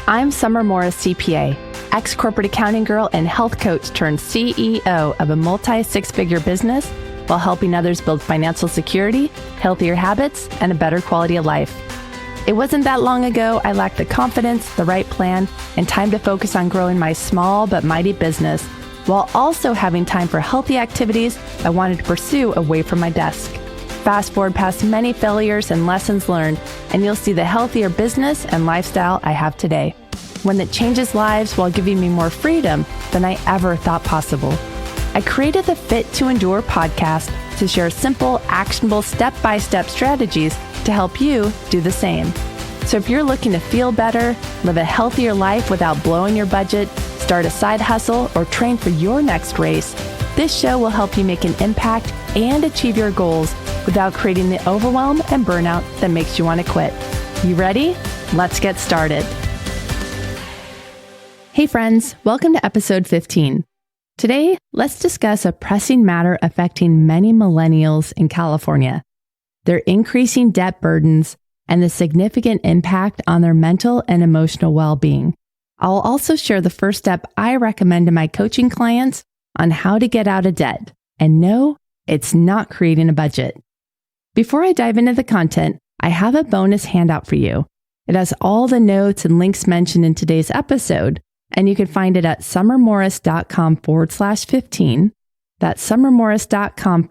I'm Summer Morris, CPA, ex-corporate accounting girl and health coach turned CEO of a multi-six-figure business while helping others build financial security, healthier habits, and a better quality of life. It wasn't that long ago I lacked the confidence, the right plan, and time to focus on growing my small but mighty business, while also having time for healthy activities I wanted to pursue away from my desk. Fast forward past many failures and lessons learned, and you'll see the healthier business and lifestyle I have today. One that changes lives while giving me more freedom than I ever thought possible. I created the Fit to Endure podcast to share simple, actionable, step-by-step strategies to help you do the same. So if you're looking to feel better, live a healthier life without blowing your budget, start a side hustle, or train for your next race, this show will help you make an impact and achieve your goals without creating the overwhelm and burnout that makes you want to quit. You ready? Let's get started. Hey friends, welcome to episode 15. Today, let's discuss a pressing matter affecting many millennials in California, their increasing debt burdens and the significant impact on their mental and emotional well-being. I'll also share the first step I recommend to my coaching clients on how to get out of debt. And no, it's not creating a budget. Before I dive into the content, I have a bonus handout for you. It has all the notes and links mentioned in today's episode, and you can find it at summermorris.com/15. That's summermorris.com/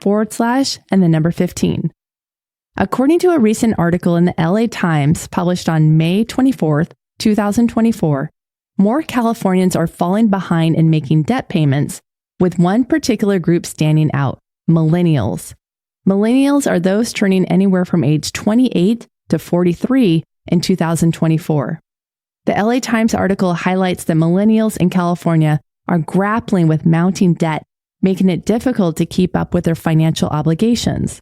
and the number 15. According to a recent article in the LA Times published on May 24th, 2024, more Californians are falling behind in making debt payments, with one particular group standing out: Millennials. Millennials are those turning anywhere from age 28 to 43 in 2024. The LA Times article highlights that millennials in California are grappling with mounting debt, making it difficult to keep up with their financial obligations.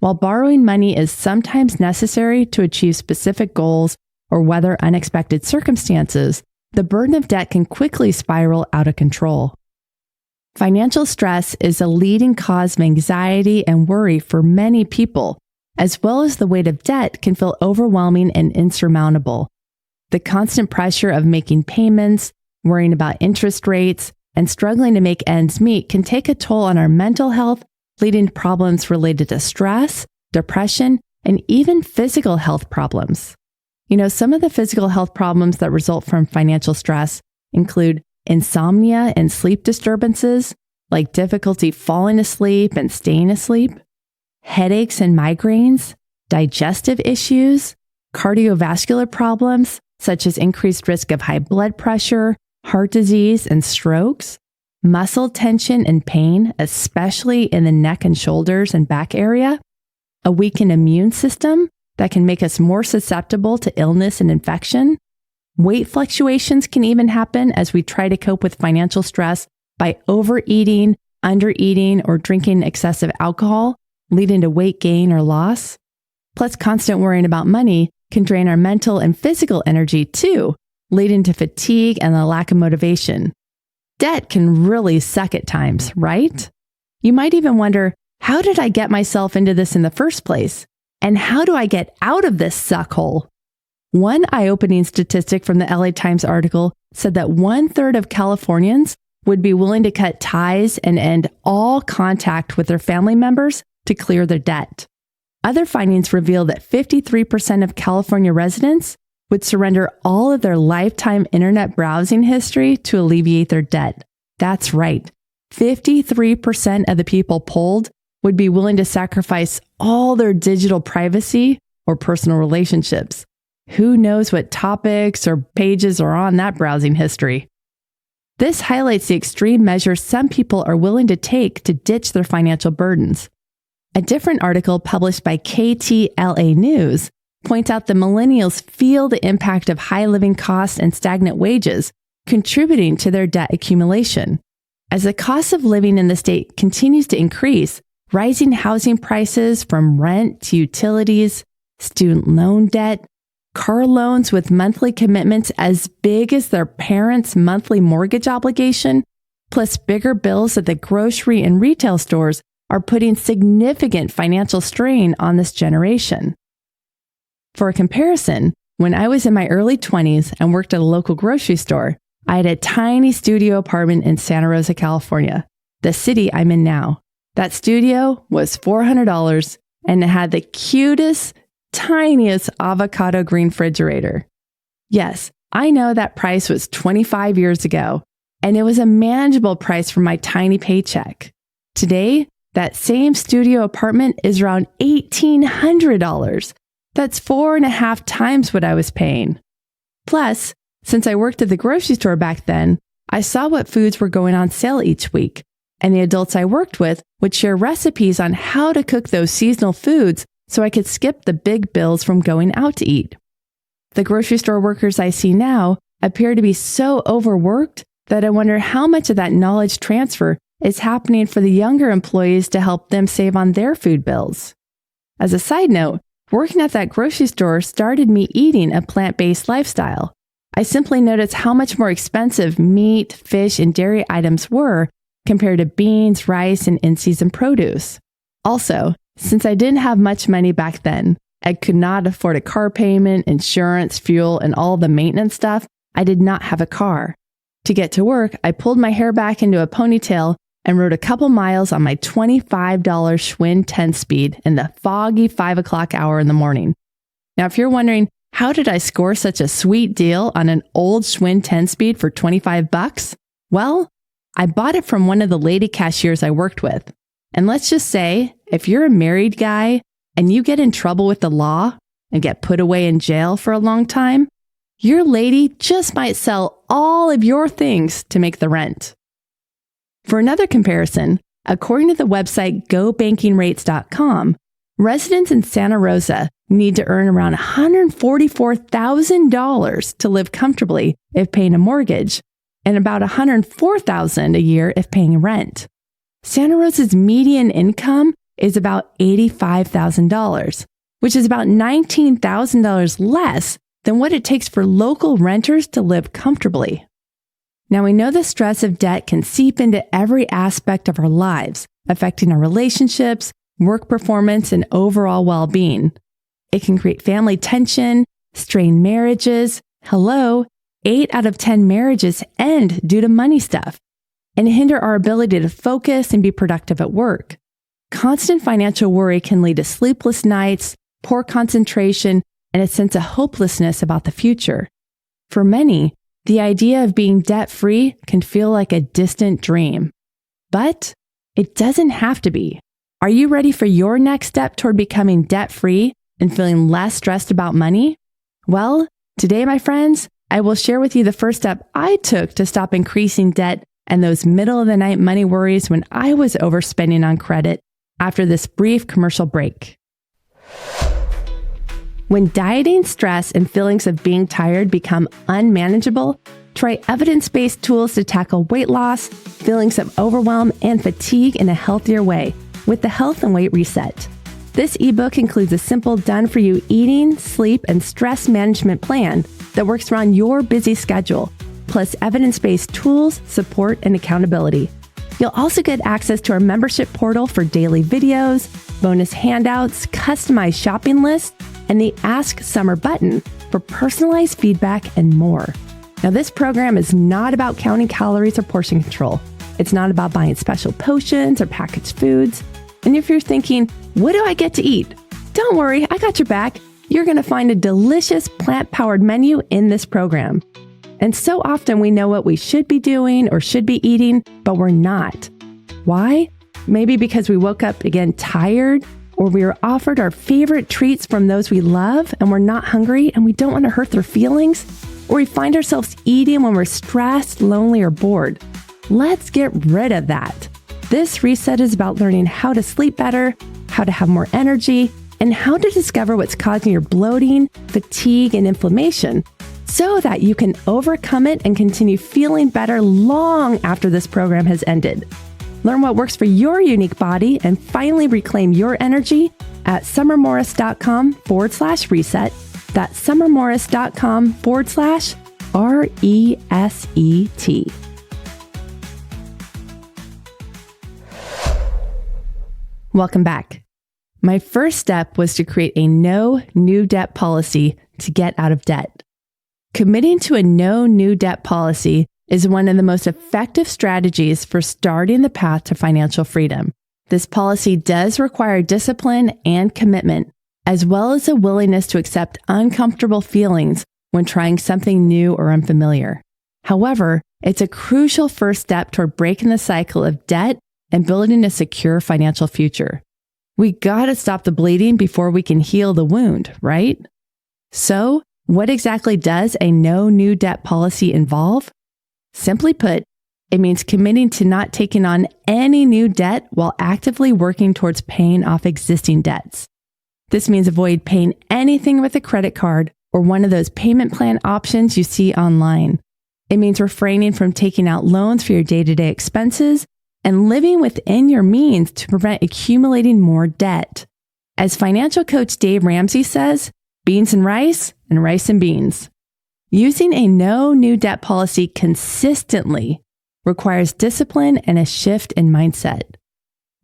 While borrowing money is sometimes necessary to achieve specific goals or weather unexpected circumstances, the burden of debt can quickly spiral out of control. Financial stress is a leading cause of anxiety and worry for many people, as well as the weight of debt can feel overwhelming and insurmountable. The constant pressure of making payments, worrying about interest rates, and struggling to make ends meet can take a toll on our mental health, leading to problems related to stress, depression, and even physical health problems. You know, some of the physical health problems that result from financial stress include insomnia and sleep disturbances, like difficulty falling asleep and staying asleep, headaches and migraines, digestive issues, cardiovascular problems, such as increased risk of high blood pressure, heart disease, and strokes, muscle tension and pain, especially in the neck and shoulders and back area, a weakened immune system that can make us more susceptible to illness and infection. Weight fluctuations can even happen as we try to cope with financial stress by overeating, undereating, or drinking excessive alcohol, leading to weight gain or loss. Plus, constant worrying about money can drain our mental and physical energy too, leading to fatigue and a lack of motivation. Debt can really suck at times, right? You might even wonder, how did I get myself into this in the first place? And how do I get out of this suck hole? One eye-opening statistic from the LA Times article said that 1/3 of Californians would be willing to cut ties and end all contact with their family members to clear their debt. Other findings reveal that 53% of California residents would surrender all of their lifetime internet browsing history to alleviate their debt. That's right. 53% of the people polled would be willing to sacrifice all their digital privacy or personal relationships. Who knows what topics or pages are on that browsing history? This highlights the extreme measures some people are willing to take to ditch their financial burdens. A different article published by KTLA News points out that millennials feel the impact of high living costs and stagnant wages, contributing to their debt accumulation. As the cost of living in the state continues to increase, rising housing prices from rent to utilities, student loan debt, car loans with monthly commitments as big as their parents' monthly mortgage obligation, plus bigger bills at the grocery and retail stores are putting significant financial strain on this generation. For a comparison, When I was in my early 20s and worked at a local grocery store, I had a tiny studio apartment in Santa Rosa, California, the city I'm in now. That studio was $400 and it had the cutest, tiniest avocado green refrigerator. Yes, I know that price was 25 years ago, and it was a manageable price for my tiny paycheck. Today, that same studio apartment is around $1,800. That's 4.5 times what I was paying. Plus, since I worked at the grocery store back then, I saw what foods were going on sale each week, and the adults I worked with would share recipes on how to cook those seasonal foods so I could skip the big bills from going out to eat. The grocery store workers I see now appear to be so overworked that I wonder how much of that knowledge transfer is happening for the younger employees to help them save on their food bills. As a side note, working at that grocery store started me eating a plant-based lifestyle. I simply noticed how much more expensive meat, fish, and dairy items were compared to beans, rice, and in-season produce. Also, since I didn't have much money back then, I could not afford a car payment, insurance, fuel, and all the maintenance stuff. I did not have a car. To get to work, I pulled my hair back into a ponytail and rode a couple miles on my $25 Schwinn 10-speed in the foggy 5 o'clock hour in the morning. Now, if you're wondering, how did I score such a sweet deal on an old Schwinn 10-speed for $25? Well, I bought it from one of the lady cashiers I worked with. And let's just say, if you're a married guy and you get in trouble with the law and get put away in jail for a long time, your lady just might sell all of your things to make the rent. For another comparison, according to the website GoBankingRates.com, residents in Santa Rosa need to earn around $144,000 to live comfortably if paying a mortgage, and about $104,000 a year if paying rent. Santa Rosa's median income is about $85,000, which is about $19,000 less than what it takes for local renters to live comfortably. Now, we know the stress of debt can seep into every aspect of our lives, affecting our relationships, work performance, and overall well-being. It can create family tension, strain marriages. 8 out of 10 marriages end due to money stuff, and hinder our ability to focus and be productive at work. Constant financial worry can lead to sleepless nights, poor concentration, and a sense of hopelessness about the future. For many, the idea of being debt-free can feel like a distant dream. But it doesn't have to be. Are you ready for your next step toward becoming debt-free and feeling less stressed about money? Well, today, my friends, I will share with you the first step I took to stop increasing debt and those middle-of-the-night money worries when I was overspending on credit after this brief commercial break. When dieting, stress, and feelings of being tired become unmanageable, try evidence-based tools to tackle weight loss, feelings of overwhelm, and fatigue in a healthier way with the Health and Weight Reset. This ebook includes a simple done-for-you eating, sleep, and stress management plan that works around your busy schedule, plus evidence-based tools, support, and accountability. You'll also get access to our membership portal for daily videos, bonus handouts, customized shopping lists, and the Ask Summer button for personalized feedback and more. Now, this program is not about counting calories or portion control. It's not about buying special potions or packaged foods. And if you're thinking, what do I get to eat? Don't worry, I got your back. You're going to find a delicious plant-powered menu in this program. And so often we know what we should be doing or should be eating, but we're not. Why? Maybe because we woke up again tired, or we were offered our favorite treats from those we love and we're not hungry and we don't want to hurt their feelings, or we find ourselves eating when we're stressed, lonely, or bored. Let's get rid of that. This reset is about learning how to sleep better, how to have more energy, and how to discover what's causing your bloating, fatigue, and inflammation so that you can overcome it and continue feeling better long after this program has ended. Learn what works for your unique body and finally reclaim your energy at summermorris.com/reset. That's summermorris.com/RESET. Welcome back. My first step was to create a no new debt policy to get out of debt. Committing to a no new debt policy is one of the most effective strategies for starting the path to financial freedom. This policy does require discipline and commitment, as well as a willingness to accept uncomfortable feelings when trying something new or unfamiliar. However, it's a crucial first step toward breaking the cycle of debt and building a secure financial future. We gotta stop the bleeding before we can heal the wound, right? So, what exactly does a no new debt policy involve? Simply put, it means committing to not taking on any new debt while actively working towards paying off existing debts. This means avoid paying anything with a credit card or one of those payment plan options you see online. It means refraining from taking out loans for your day-to-day expenses and living within your means to prevent accumulating more debt. As financial coach Dave Ramsey says, beans and rice and beans. Using a no new debt policy consistently requires discipline and a shift in mindset.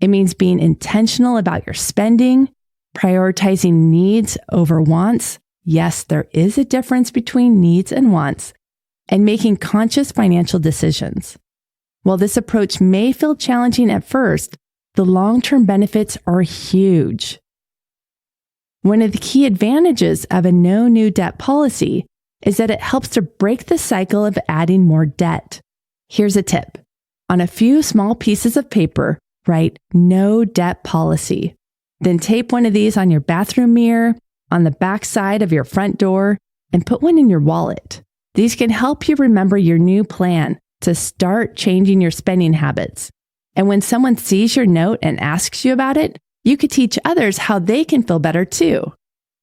It means being intentional about your spending, prioritizing needs over wants. Yes, there is a difference between needs and wants, and making conscious financial decisions. While this approach may feel challenging at first, the long-term benefits are huge. One of the key advantages of a no new debt policy is that it helps to break the cycle of adding more debt. Here's a tip. On a few small pieces of paper, write no debt policy. Then tape one of these on your bathroom mirror, on the back side of your front door, and put one in your wallet. These can help you remember your new plan to start changing your spending habits. And when someone sees your note and asks you about it, you could teach others how they can feel better too.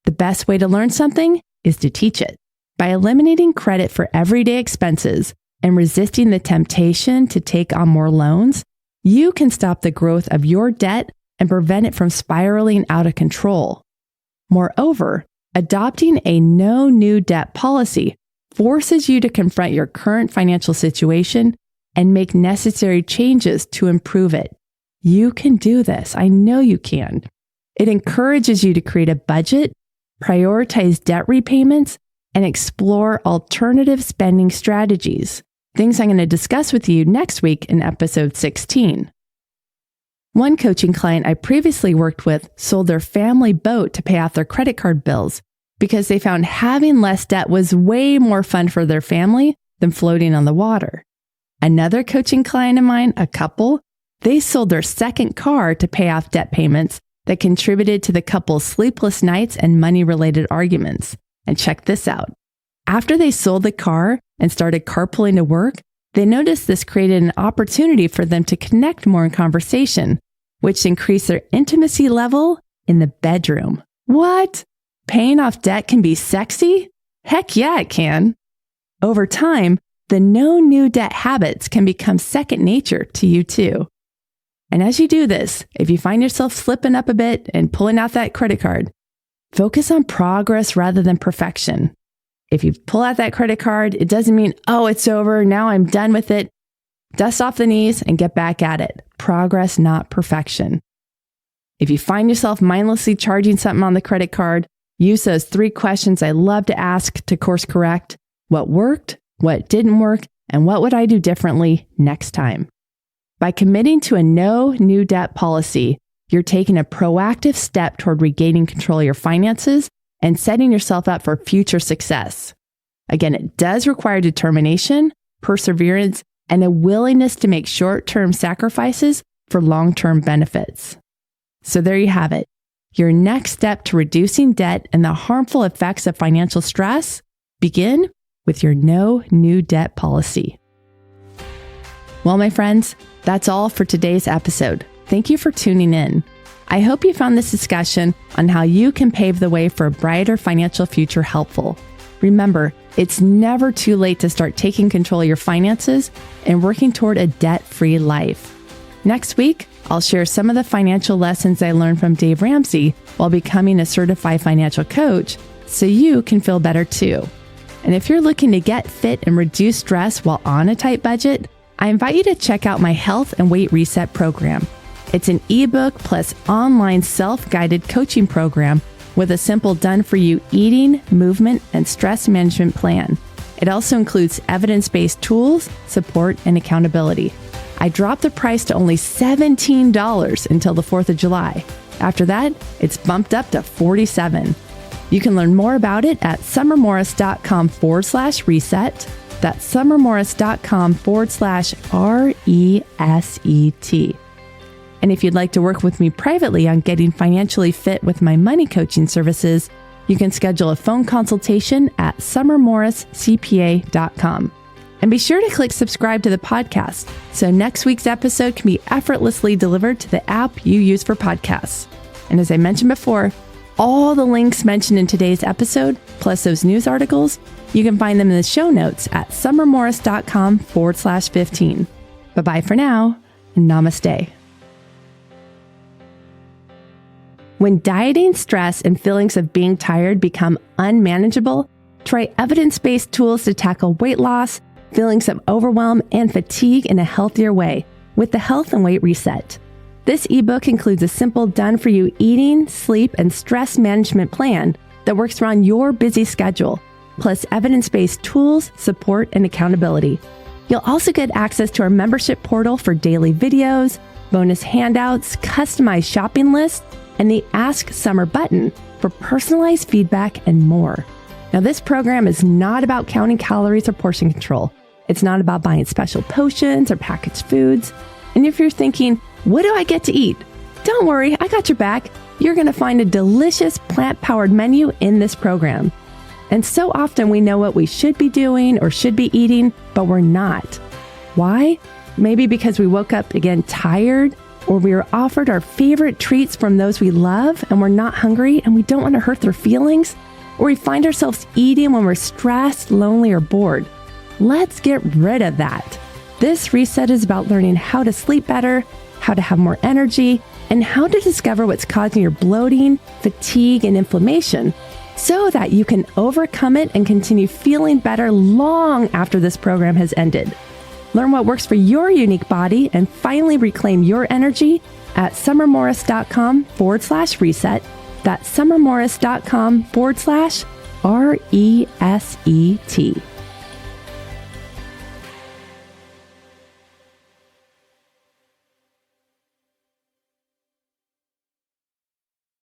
The best way to learn something is to teach it. By eliminating credit for everyday expenses and resisting the temptation to take on more loans, you can stop the growth of your debt and prevent it from spiraling out of control. Moreover, adopting a no new debt policy forces you to confront your current financial situation and make necessary changes to improve it. You can do this. I know you can. It encourages you to create a budget, prioritize debt repayments, and explore alternative spending strategies, things I'm going to discuss with you next week in episode 16. One coaching client I previously worked with sold their family boat to pay off their credit card bills because they found having less debt was way more fun for their family than floating on the water. Another coaching client of mine, a couple, they sold their second car to pay off debt payments that contributed to the couple's sleepless nights and money-related arguments. And check this out. After they sold the car and started carpooling to work, they noticed this created an opportunity for them to connect more in conversation, which increased their intimacy level in the bedroom. What? Paying off debt can be sexy? Heck yeah, it can. Over time, the no new debt habits can become second nature to you too. And as you do this, if you find yourself slipping up a bit and pulling out that credit card, focus on progress rather than perfection. If you pull out that credit card, it doesn't mean, oh, it's over, now I'm done with it. Dust off the knees and get back at it. Progress, not perfection. If you find yourself mindlessly charging something on the credit card, use those 3 questions I love to ask to course correct. What worked? What didn't work? And what would I do differently next time? By committing to a no new debt policy, you're taking a proactive step toward regaining control of your finances and setting yourself up for future success. Again, it does require determination, perseverance, and a willingness to make short-term sacrifices for long-term benefits. So there you have it. Your next step to reducing debt and the harmful effects of financial stress begin with your no new debt policy. Well, my friends, that's all for today's episode. Thank you for tuning in. I hope you found this discussion on how you can pave the way for a brighter financial future helpful. Remember, it's never too late to start taking control of your finances and working toward a debt-free life. Next week, I'll share some of the financial lessons I learned from Dave Ramsey while becoming a certified financial coach so you can feel better too. And if you're looking to get fit and reduce stress while on a tight budget, I invite you to check out my Health and Weight Reset program. It's an ebook plus online self-guided coaching program with a simple done-for-you eating, movement, and stress management plan. It also includes evidence-based tools, support, and accountability. I dropped the price to only $17 until the 4th of July. After that, it's bumped up to $47. You can learn more about it at summermorris.com/reset. That's summermorris.com/RESET. And if you'd like to work with me privately on getting financially fit with my money coaching services, you can schedule a phone consultation at summermorriscpa.com. And be sure to click subscribe to the podcast so next week's episode can be effortlessly delivered to the app you use for podcasts. And as I mentioned before, all the links mentioned in today's episode, plus those news articles, you can find them in the show notes at summermorris.com/15. Bye-bye for now, and namaste. When dieting, stress, and feelings of being tired become unmanageable, try evidence-based tools to tackle weight loss, feelings of overwhelm, and fatigue in a healthier way with the Health and Weight Reset. This ebook includes a simple done-for-you eating, sleep, and stress management plan that works around your busy schedule, plus evidence-based tools, support, and accountability. You'll also get access to our membership portal for daily videos, bonus handouts, customized shopping lists, and the Ask Summer button for personalized feedback and more. Now, this program is not about counting calories or portion control. It's not about buying special potions or packaged foods. And if you're thinking, what do I get to eat? Don't worry, I got your back. You're going to find a delicious plant-powered menu in this program. And so often we know what we should be doing or should be eating, but we're not. Why? Maybe because we woke up again tired, or we were offered our favorite treats from those we love and we're not hungry and we don't want to hurt their feelings, or we find ourselves eating when we're stressed, lonely, or bored. Let's get rid of that. This reset is about learning how to sleep better, how to have more energy, and how to discover what's causing your bloating, fatigue, and inflammation so that you can overcome it and continue feeling better long after this program has ended. Learn what works for your unique body and finally reclaim your energy at summermorris.com/reset. That's summermorris.com/RESET.